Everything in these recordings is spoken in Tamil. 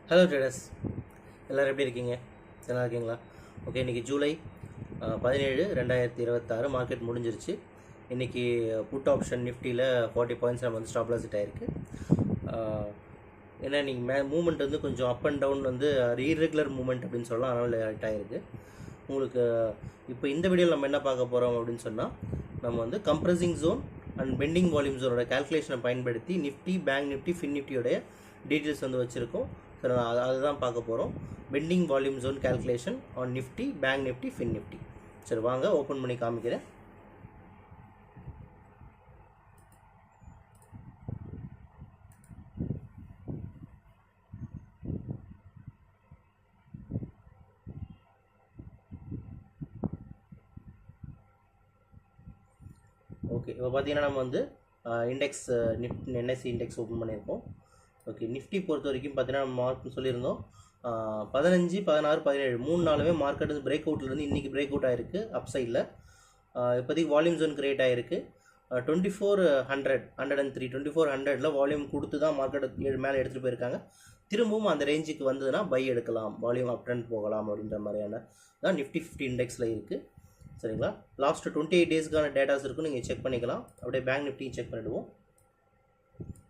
ஹலோ ட்ரேடர்ஸ், எல்லோரும் எப்படி இருக்கீங்க? நல்லா இருக்கீங்களா? ஓகே, இன்றைக்கி ஜூலை 17 2026 மார்க்கெட் முடிஞ்சிருச்சு. இன்றைக்கி புட் ஆப்ஷன் நிஃப்டியில் 40 பாயிண்ட்ஸ் நம்ம வந்து ஸ்டாப் லாஸ் ஹிட் ஆகிருக்கு. ஏன்னா இன்றைக்கி மூவ்மெண்ட் வந்து கொஞ்சம் அப் அண்ட் டவுன் வந்து இர்ரெகுலர் மூவ்மெண்ட் அப்படின்னு சொல்லலாம், அதனால் ஹிட் ஆகிருக்கு. உங்களுக்கு இப்போ இந்த வீடியோவில் நம்ம என்ன பார்க்க போகிறோம் அப்படின்னு சொன்னால், நம்ம வந்து compressing zone and pending volume ஜோனோட கேல்குலேஷனை பயன்படுத்தி நிஃப்டி, பேங்க் நிஃப்டி, ஃபின் நிஃப்டியோடைய டீட்டெயில்ஸ் வந்து வச்சுருக்கோம். ஸோ அதுதான் பார்க்க போகிறோம். Pending volume zone calculation on Nifty, bank Nifty, fin Nifty. சரி, வாங்க ஓப்பன் பண்ணி காமிக்கிறேன். ஓகே, இப்போ பார்த்தீங்கன்னா நம்ம வந்து இண்டெக்ஸ் என்எஸ்சி இண்டெக்ஸ் ஓப்பன் பண்ணியிருக்கோம். ஓகே, நிஃப்டி பொறுத்த வரைக்கும் பார்த்தீங்கன்னா நம்ம மார்க் சொல்லியிருந்தோம் 15, 16, 17 3 நாளுமே மார்க்கெட் வந்து பிரேக் அவுட்லேருந்து இன்றைக்கி பிரேக் அவுட் ஆகிருக்கு அப் சைடில். இப்போதைக்கு வால்யூம் ஜோன் கிரியேட் ஆகிருக்கு 2400, 103, 2400 வால்யூம் கொடுத்து தான் மார்க்கெட் மேலே எடுத்துகிட்டு போயிருக்காங்க. திரும்பவும் அந்த ரேஞ்சுக்கு வந்ததுன்னா பை எடுக்கலாம், வால்யூம் அப் ட்ரெண்ட் போகலாம் அப்படின்ற மாதிரியான தான் நிஃப்டி 50 இண்டெக்ஸில் இருக்குது. சரிங்களா? லாஸ்ட்டு 28 டேஸ்க்கான டேட்டாஸ் இருக்கும், நீங்கள் செக் பண்ணிக்கலாம். அப்படியே பேங்க் நிஃப்டியும் செக் பண்ணிவிடுவோம்.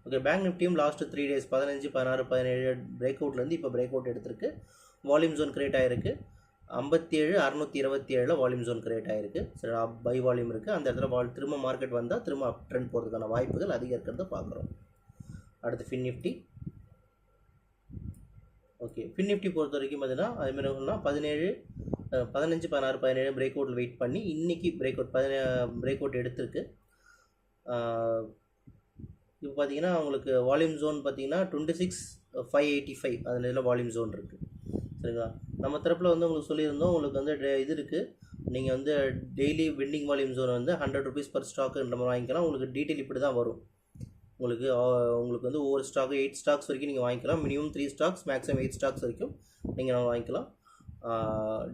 ஓகே, பேங்க் நிஃப்டியும் லாஸ்ட்டு 3 டேஸ் 15, 16, 17 பிரேக் அவுட்லேருந்து இப்போ பிரேக் அவுட் எடுத்திருக்கு. வால்யூம் ஜோன் கிரியேட் ஆகிருக்கு 57, 627 வால்யூம் ஜோன் கிரியேட் ஆகிருக்கு. சரி, பை வால்யூம் இருக்குது. அந்த இடத்துல திரும்ப மார்க்கெட் வந்தால் திரும்ப அப் ட்ரெண்ட் போகிறதுக்கான வாய்ப்புகள் அதிகம் இருக்கிறத பார்க்குறோம். அடுத்து fin Nifty. Okay, fin Nifty பொறுத்த வரைக்கும் பார்த்தீங்கன்னா அதுமாதிரி சொன்னால் 15, 16, 17 பிரேக் அவுட்டில் வெயிட் பண்ணி இன்றைக்கி பிரேக் அவுட் எடுத்திருக்கு. இப்போ பார்த்தீங்கன்னா உங்களுக்கு வால்யூம் ஜோன் பார்த்தீங்கன்னா 26,585 அதில் இதில் வால்யூம் ஜோன் இருக்குது. சரிங்களா? நம்ம தரப்பில் வந்து உங்களுக்கு சொல்லியிருந்தோம், உங்களுக்கு வந்து இது இருக்குது, நீங்கள் வந்து டெய்லி பெண்டிங் வால்யூம் ஜோன் வந்து 100 rupees பர் ஸ்டாக்குன்ற மாதிரி வாங்கிக்கலாம். உங்களுக்கு டீட்டெயில் இப்படி தான் வரும். உங்களுக்கு வந்து ஒவ்வொரு ஸ்டாக்கு 8 ஸ்டாக்ஸ் வரைக்கும் நீங்கள் வாங்கிக்கலாம். மினிமம் 3 ஸ்டாக்ஸ், மேக்ஸிமம் 8 ஸ்டாக்ஸ் வரைக்கும் நீங்கள் வாங்கிக்கலாம்.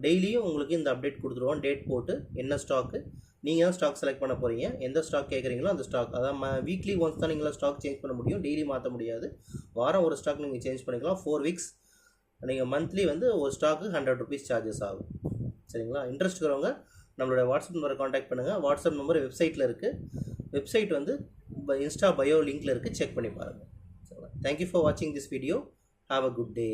டெய்லியும் உங்களுக்கு இந்த அப்டேட் கொடுத்துருவோம், டேட் போட்டு என்ன ஸ்டாக்கு, நீங்கள் தான் ஸ்டாக் செலக்ட் பண்ண போகிறீங்க, எந்த ஸ்டாக் கேட்குறீங்களோ அந்த ஸ்டாக். அதான் வீக்லி ஒன்ஸ் தான் நீங்களாம் ஸ்டாக் சேஞ்ச் பண்ண முடியும், டெய்லி மாற்ற முடியாது. வாரம் ஒரு ஸ்டாக் நீங்கள் சேஞ்ச் பண்ணிக்கலாம். 4 weeks நீங்கள் மந்த்லி வந்து ஒரு ஸ்டாக்கு 100 rupees சார்ஜஸ் ஆகும். சரிங்களா? இன்ட்ரெஸ்ட் இருக்கிறவங்க நம்மளோட வாட்ஸ்அப் நம்பரை காண்டாக்ட் பண்ணுங்கள். வாட்ஸ்அப் நம்பர் வெப்சைட்டில் இருக்குது. வெப்சைட் வந்து இன்ஸ்டா பயோ லிங்க்கில் இருக்குது, செக் பண்ணி பாருங்கள். சரிங்களா? தேங்க்யூ ஃபார் வாட்சிங் this video. Have a good day.